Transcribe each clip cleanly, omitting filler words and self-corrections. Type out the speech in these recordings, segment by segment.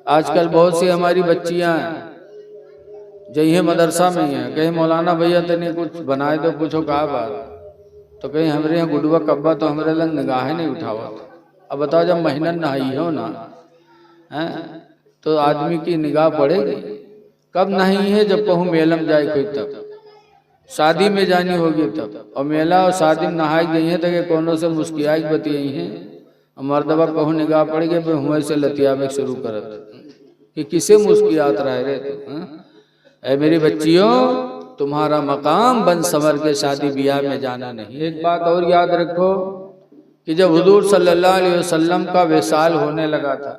آج کل بہت سی ہماری بچیاں ہیں جہی مدرسہ میں ہی ہیں، کہیں مولانا بھیا تنے کچھ بنائے دو، پوچھو کہا بات، تو کہیں ہمارے یہاں گڈوا کبا تو ہمارے لنگ نگاہیں نہیں اٹھاوا تھا۔ اب بتاؤ جب مہینہ نہائی ہو نا تو آدمی کی نگاہ پڑے گی؟ کب نہیں ہے؟ جب کہوں میلم جائے کوئی تب، شادی میں جانی ہوگی تب، اور میلہ اور شادی میں نہائی گئی ہیں تک کونوں سے مسکیائی بتیائی ہیں، اور مردبہ کہوں نگاہ پڑ گئے پھر ہوئے سے لتیابے شروع کرت کہ کسے مسکیات رہے تو۔ اے میری بچیوں، تمہارا مقام بن سنور کے شادی بیاہ میں جانا نہیں۔ ایک بات اور یاد رکھو کہ جب حضور صلی اللہ علیہ وسلم کا وصال ہونے لگا تھا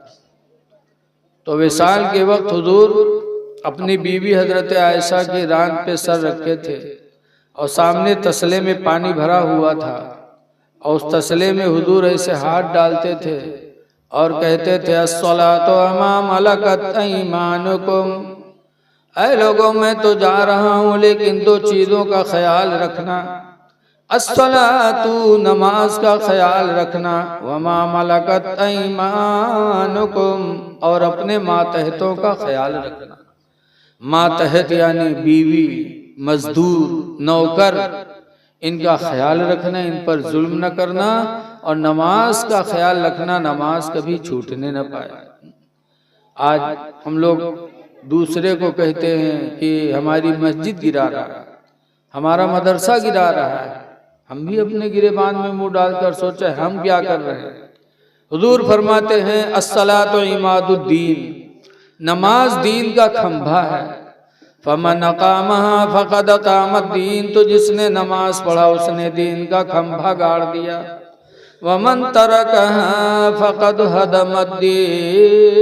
تو وصال کے وقت حضور اپنی بیوی حضرت عائشہ کی ران پہ سر رکھے تھے اور سامنے تسلے میں پانی بھرا ہوا تھا، اور اس تسلے میں حضور ایسے ہاتھ ڈالتے تھے اور کہتے تھے الصلاۃ وما ملکت ایمانکم، اے لوگوں میں تو جا رہا ہوں لیکن دو چیزوں کا خیال رکھنا، الصلاۃ نماز کا خیال رکھنا، وما ملکت ایمانکم اور اپنے ماتحتوں کا خیال رکھنا۔ ماتحت یعنی بیوی، مزدور، نوکر، ان کا خیال رکھنا، ان پر ظلم نہ کرنا، اور نماز کا خیال رکھنا، نماز کبھی چھوٹنے نہ پائے۔ آج ہم لوگ دوسرے کو کہتے ہیں کہ ہماری مسجد گرا رہا ہے، ہمارا مدرسہ گرا رہا ہے، ہم بھی اپنے گریبان میں منہ ڈال کر سوچے ہم کیا کر رہے ہیں۔ حضور فرماتے ہیں الصلاۃ عماد الدین، نماز دین کا کھمبا ہے، فمن اقامها فقد اقام الدین، تو جس نے نماز پڑھا اس نے دین کا کھمبا گاڑ دیا، ومن ترکها فقد ہدم الدین،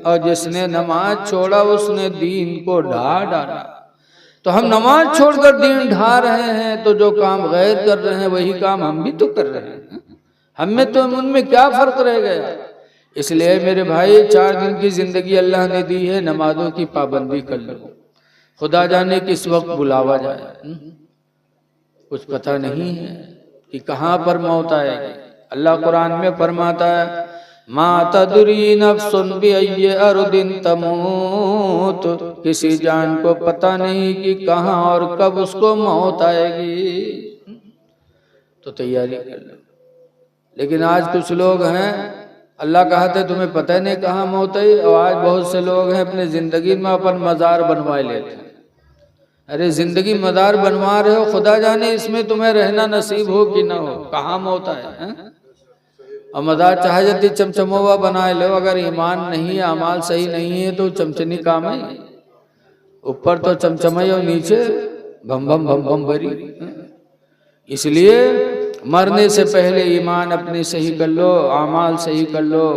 اور جس نے نماز چھوڑا اس نے دین کو ڈھا ڈالا۔ تو ہم نماز چھوڑ کر دین ڈھا رہے ہیں، تو جو کام غیر کر رہے ہیں وہی کام ہم بھی تو کر رہے ہیں، ہم میں تو ان میں کیا فرق رہ گیا؟ اس لیے میرے بھائی 4 دن کی زندگی اللہ نے دی ہے، نمازوں کی پابندی کر لو، خدا جانے کس وقت بلاوا جائے، کچھ پتہ نہیں ہے کہ کہاں پر موت آئے گی۔ اللہ قرآن میں فرماتا ہے ما تدری نفس بأی ارض تموت، کسی جان کو پتہ نہیں کہ کہاں اور کب اس کو موت آئے گی، تو تیاری کر لو۔ لیکن آج کچھ لوگ ہیں اللہ کہتے تمہیں پتہ نہیں کہاں موت ہے، اور آج بہت سے لوگ ہیں اپنے زندگی میں اپن مزار بنوائے لیتے ہیں۔ ارے زندگی مزار بنوا رہے ہو، خدا جانے اس میں تمہیں رہنا نصیب ہو کہ نہ ہو، کہاں موت ہے۔ اور مزار چاہے جتی چمچموا بنائے لو، اگر ایمان نہیں ہے، اعمال صحیح نہیں ہے تو چمچنی کام ہے، اوپر تو چمچمائی اور نیچے بھم بھم بھم بھم بھری۔ اس لیے مرنے سے پہلے ایمان اپنی صحیح کر لو، اعمال صحیح کر لو۔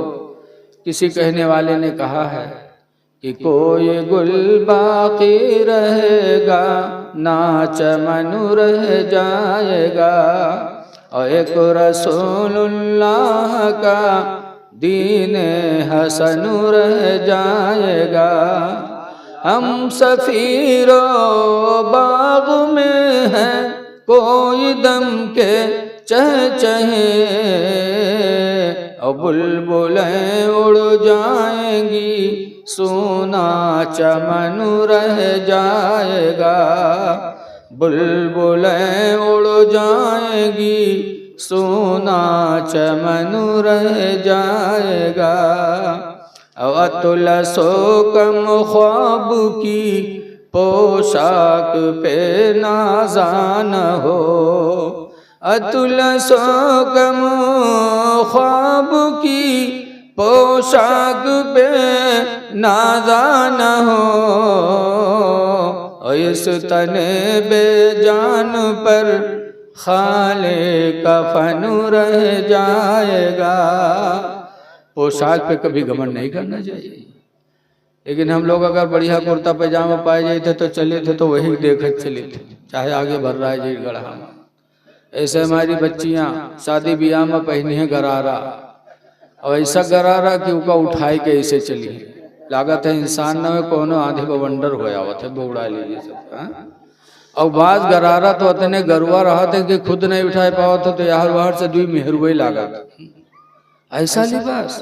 کسی کہنے والے نے کہا ہے کہ کوئی گل باقی رہے گا نہ چمن رہ جائے گا، اور ایک رسول اللہ کا دین حسن رہ جائے گا۔ ہم سفیر و باغ میں ہیں کوئی دم کے چہچہے، اور بلبلیں اڑ جائیں گی سونا چمن رہ جائے گا، بلبلیں اڑ جائیں گی سونا چمن رہ جائے گا۔ اطلسو کم خواب کی پوشاک پہ نازا نہ ہو، اطلسو کم خواب کی پوشاک پہ نازا نہ ہو، اس تن بے جان پر خالق کفن رہ جائے گا۔ پوشاک پہ کبھی گھمنڈ نہیں کرنا چاہیے، لیکن ہم لوگ اگر بڑھیا کرتا پائجامہ پائے جائے تھے تو چلے تھے تو وہی دیکھت چلے تھے، چاہے آگے بڑھ رہا ہے جی گڑھا۔ ایسے ہماری بچیاں شادی بیاہ میں پہنی ہیں گرارا، اور ایسا گرارا کہ اوکا اٹھائی کے ایسے چلی، لاگت ہے انسان نہ میں کونو آدھے بونڈر ہویا ہوا تھا، دوڑا لیجیے سب۔ اور بعض گرارا تو اتنے گروا رہا تھا کہ خود نہیں اٹھائے پاؤ تھا، تو یہاں باہر سے دوئی مہروئی لاگا تھا۔ ایسا لباس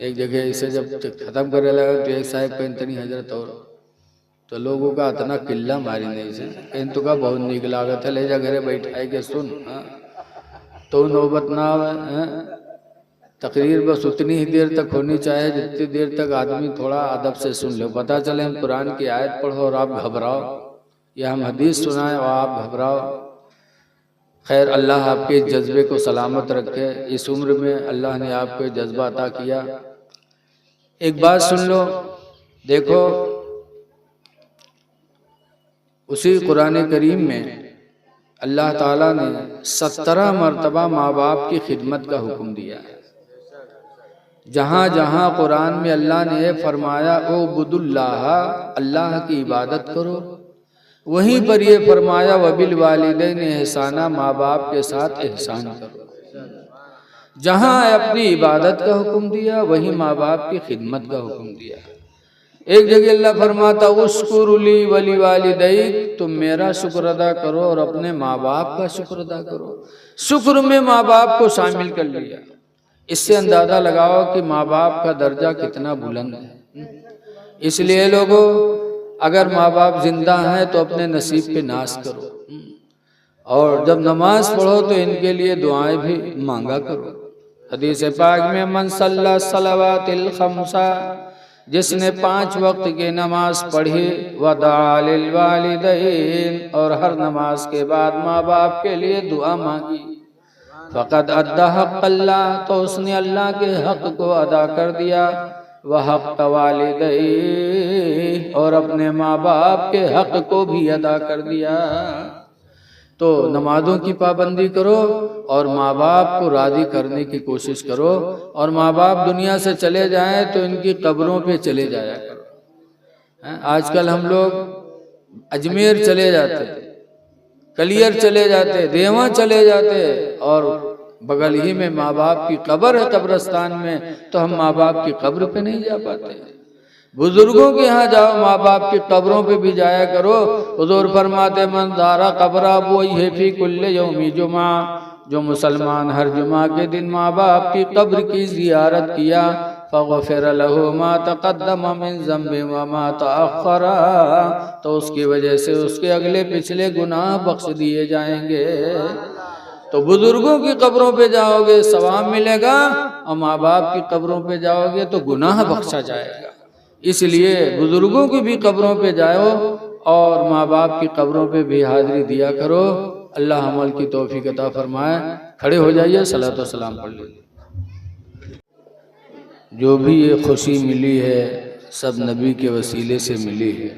ایک جگہ اسے جب ختم کرنے لگا تو ایک صاحب کہیں تنی حضرت اور تو لوگوں کا اتنا قلہ ماری نہیں سے کہیں تو کا بہت نیک لاگت ہے لے جا گھرے بیٹھائے کہ سن تو نوبت نہ آئے تقریر بس اتنی ہی دیر تک ہونی چاہے جتنی دیر تک آدمی تھوڑا ادب سے سن لے پتہ چلے ہم قرآن کی آیت پڑھو اور آپ گھبراؤ یا ہم حدیث سنائیں اور آپ گھبراؤ. خیر اللہ آپ کے جذبے کو سلامت رکھے. اس عمر میں اللہ نے آپ کو جذبہ عطا کیا. ایک بات سن لو, دیکھو اسی قرآن کریم میں اللہ تعالیٰ نے 17 مرتبہ ماں باپ کی خدمت کا حکم دیا ہے. جہاں جہاں قرآن میں اللہ نے فرمایا اعبدوا اللہ, اللہ کی عبادت کرو, وہیں پر یہ فرمایا وبالوالدین احسانا, ماں باپ کے ساتھ احسان کرو. جہاں اپنی عبادت کا حکم دیا وہیں ماں باپ کی خدمت کا حکم دیا. ایک جگہ اللہ فرماتا اشکر لی ولوالدیک, تم میرا شکر ادا کرو اور اپنے ماں باپ کا شکر ادا کرو. شکر میں ماں باپ کو شامل کر لیا. اس سے اندازہ لگاؤ کہ ماں باپ کا درجہ کتنا بلند ہے. اس لیے لوگوں اگر ماں باپ زندہ ہیں تو اپنے نصیب پہ ناز کرو, اور جب نماز پڑھو تو ان کے لیے دعائیں بھی مانگا کرو. حدیث پاک میں من صلی الصلوات الخمسہ, جس نے 5 وقت کی نماز پڑھی, ودعا للوالدین, اور ہر نماز کے بعد ماں باپ کے لیے دعا مانگی, فقد ادى حق اللہ, تو اس نے اللہ کے حق کو ادا کر دیا. وحق والدیہ, اور اپنے ماں باپ کے حق کو بھی ادا کر دیا. تو نمازوں کی پابندی کرو اور ماں باپ کو راضی کرنے کی کوشش کرو, اور ماں باپ دنیا سے چلے جائیں تو ان کی قبروں پہ چلے جایا کرو. آج کل ہم لوگ اجمیر چلے جاتے, کلیر چلے جاتے, دیواں چلے جاتے, اور بغل ہی میں ماں باپ کی قبر ہے قبرستان میں, تو ہم ماں باپ کی قبر پہ نہیں جا پاتے. بزرگوں کے ہاں جاؤ, ماں باپ کی قبروں پہ بھی جایا کرو. حضور فرماتے من زار قبر ابویہ فی کل یوم جمعہ, جو مسلمان ہر جمعہ کے دن ماں باپ کی قبر کی زیارت کیا, فغفر له ما تقدم من ذنب وما تأخر, تو اس کی وجہ سے اس کے اگلے پچھلے گناہ بخش دیے جائیں گے. تو بزرگوں کی قبروں پہ جاؤ گے ثواب ملے گا, اور ماں باپ کی قبروں پہ جاؤ گے تو گناہ بخشا جائے گا. اس لیے بزرگوں کی بھی قبروں پہ جاؤ اور ماں باپ کی قبروں پہ بھی حاضری دیا کرو. اللہ عمل کی توفیق عطا فرمائے. کھڑے ہو جائیے, صلاۃ و سلام پڑھ لیجیے. جو بھی یہ خوشی ملی ہے سب نبی کے وسیلے سے ملی ہے.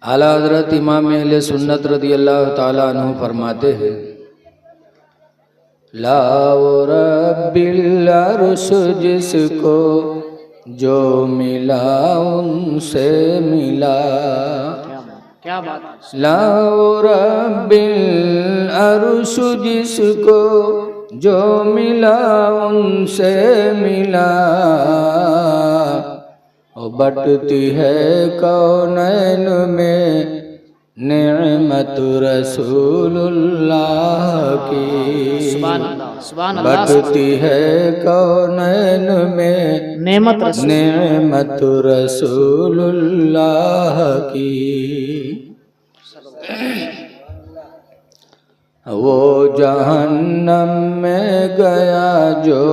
اعلیٰ حضرت امام اہل سنت رضی اللہ تعالیٰ عنہ فرماتے ہیں لا رب العرش, جس کو جو ملا ان سے ملا. کیا بات, لا رب العرش, جس کو جو ملا ان سے ملا. بٹتی ہے کونین میں نعمت رسول اللہ کی. بٹتی ہے کونین میں نعمت رسول اللہ کی. وہ جہنم میں گیا جو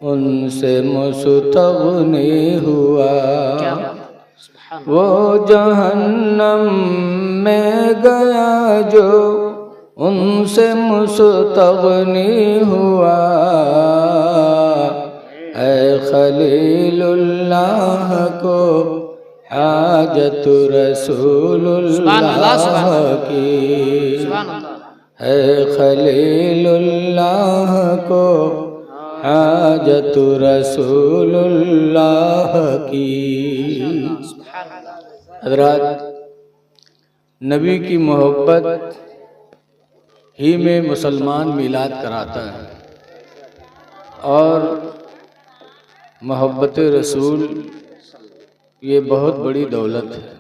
ان سے مستغنی ہوا. وہ جہنم میں گیا جو ان سے مستغنی ہوا. اے خلیل اللہ کو حاجت رسول اللہ کی. اے خلیل اللہ کو حاجت رسول اللہ کی. حضرات, نبی کی محبت ہی میں مسلمان میلاد کراتا ہے, اور محبت رسول یہ بہت بڑی دولت ہے.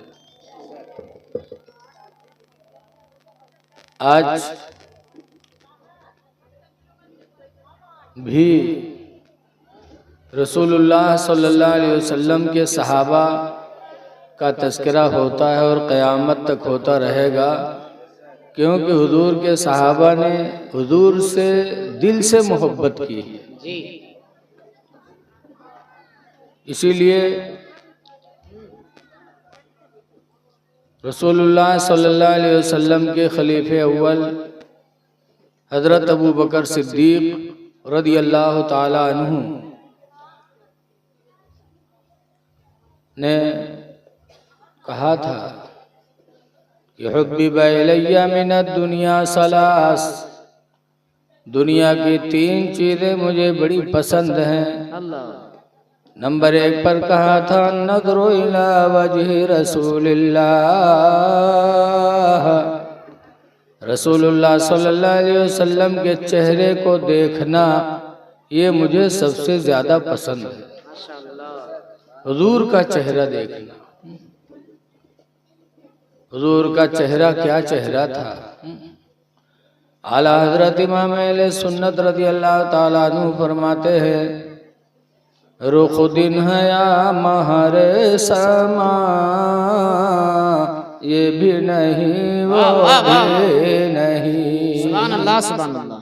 آج بھی رسول اللہ صلی اللہ علیہ وسلم کے صحابہ کا تذکرہ ہوتا ہے اور قیامت تک ہوتا رہے گا، کیونکہ حضور کے صحابہ نے حضور سے دل سے محبت کی ہے۔ جی اسی لیے رسول اللہ صلی اللہ علیہ وسلم کے خلیفہ اول حضرت ابو بکر صدیق رضی اللہ تعالی عنہ نے کہا تھا کہ حبب الی من الدنیا ثلاث، دنیا کی 3 چیزیں مجھے بڑی پسند ہیں۔ اللہ نمبر 1 پر کہا تھا نظر الی وجہ رسول اللہ، رسول اللہ صلی اللہ علیہ وسلم کے چہرے کو دیکھنا یہ مجھے سب سے زیادہ پسند ہے۔ حضور کا چہرہ دیکھنا، حضور کا چہرہ کیا چہرہ تھا۔ اعلیٰ حضرت امام اہل سنت رضی اللہ تعالیٰ عنہ فرماتے ہیں رخ دن ہے یا مہر سما، یہ بھی نہیں وہ بھی نہیں۔ سبحان اللہ سبحان اللہ۔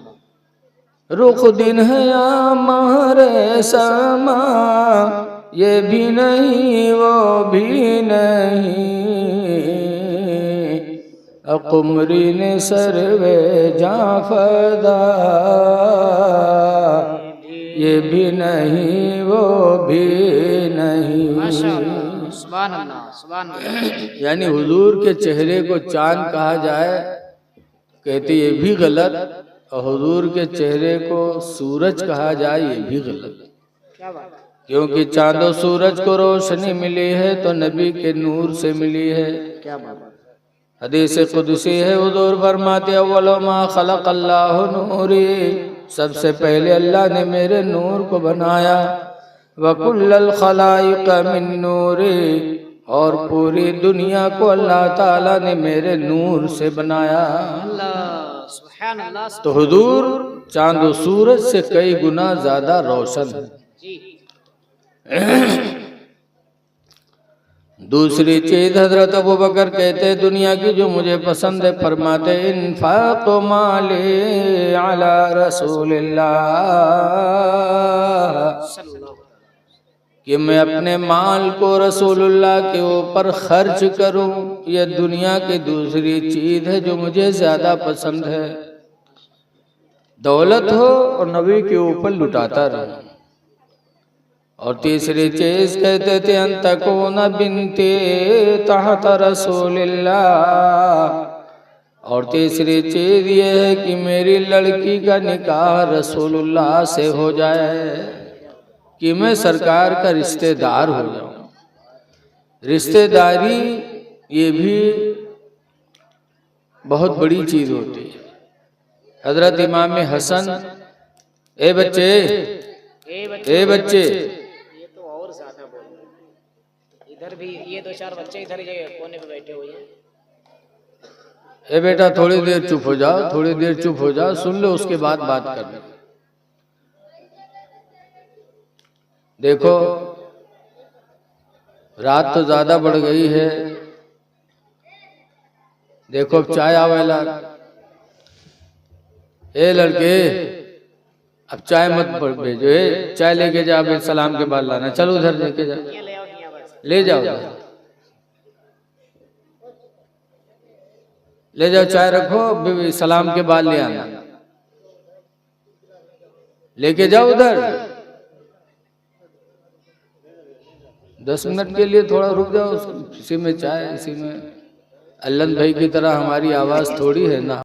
رخ دن ہے یا مہر سما، یہ بھی نہیں وہ بھی نہیں، قمرین سروے جاں فدا، یہ بھی نہیں وہ بھی نہیں۔ سبحان اللہ سبحان اللہ۔ یعنی حضور کے چہرے کو چاند کہا جائے کہتے یہ بھی غلط، اور حضور کے چہرے کو سورج کہا جائے یہ بھی غلط، کیا بات ہے؟ کیونکہ چاند و سورج کو روشنی ملی ہے تو نبی کے نور سے ملی ہے۔ کیا بات ہے؟ حدیث قدسی ہے، حضور فرماتے اول ما خلق اللہ نوری، سب سے پہلے اللہ نے میرے نور کو بنایا، وَكُلَّ الْخَلَائِقَ مِن نُورِ، اور پوری دنیا کو اللہ تعالیٰ نے میرے نور سے بنایا۔ اللہ سبحان اللہ۔ تو حضور چاند و سورج سے کئی گنا زیادہ روشن ہے۔ جی دوسری چیز حضرت ابو بکر کہتے دنیا کی جو مجھے پسند ہے، فرماتے انفاق مالی علی رسول اللہ، کہ میں اپنے مال کو رسول اللہ کے اوپر خرچ کروں، یہ دنیا کی دوسری چیز ہے جو مجھے زیادہ پسند ہے۔ دولت ہو اور نبی کے اوپر لٹاتا رہوں۔ اور تیسری چیز کہتے تھے ان تکون بنتی تحت رسول اللہ، اور تیسری چیز یہ ہے کہ میری لڑکی کا نکاح رسول اللہ سے ہو جائے، کہ میں سرکار کا رشتہ دار ہو جاؤں۔ رشتہ داری یہ بھی بہت بڑی چیز ہوتی ہے۔ حضرت امام حسن اے بچے یہ تو اور زیادہ بول رہے ہیں۔ ادھر بھی یہ 2-4 بچے ادھر یہ کونے پہ بیٹھے ہوئے ہیں۔ اے بیٹا تھوڑی دیر چپ ہو جاؤ، تھوڑی دیر چپ ہو جاؤ، سن لو اس کے بعد بات کرنا۔ دیکھو رات تو زیادہ بڑھ گئی ہے، دیکھو اب چائے آویلا۔ اے لڑکے اب چائے مت بھیجو، چائے لے کے جا، اب سلام کے بعد لانا، چلو ادھر لے کے جا، لے جاؤ لے جاؤ چائے رکھو، سلام کے بعد لے آنا، لے کے جاؤ ادھر۔ 10 منٹ کے لیے تھوڑا رک جاؤ، اسی میں چائے، اسی میں۔ علن بھائی کی طرح ہماری آواز تھوڑی ہے نا۔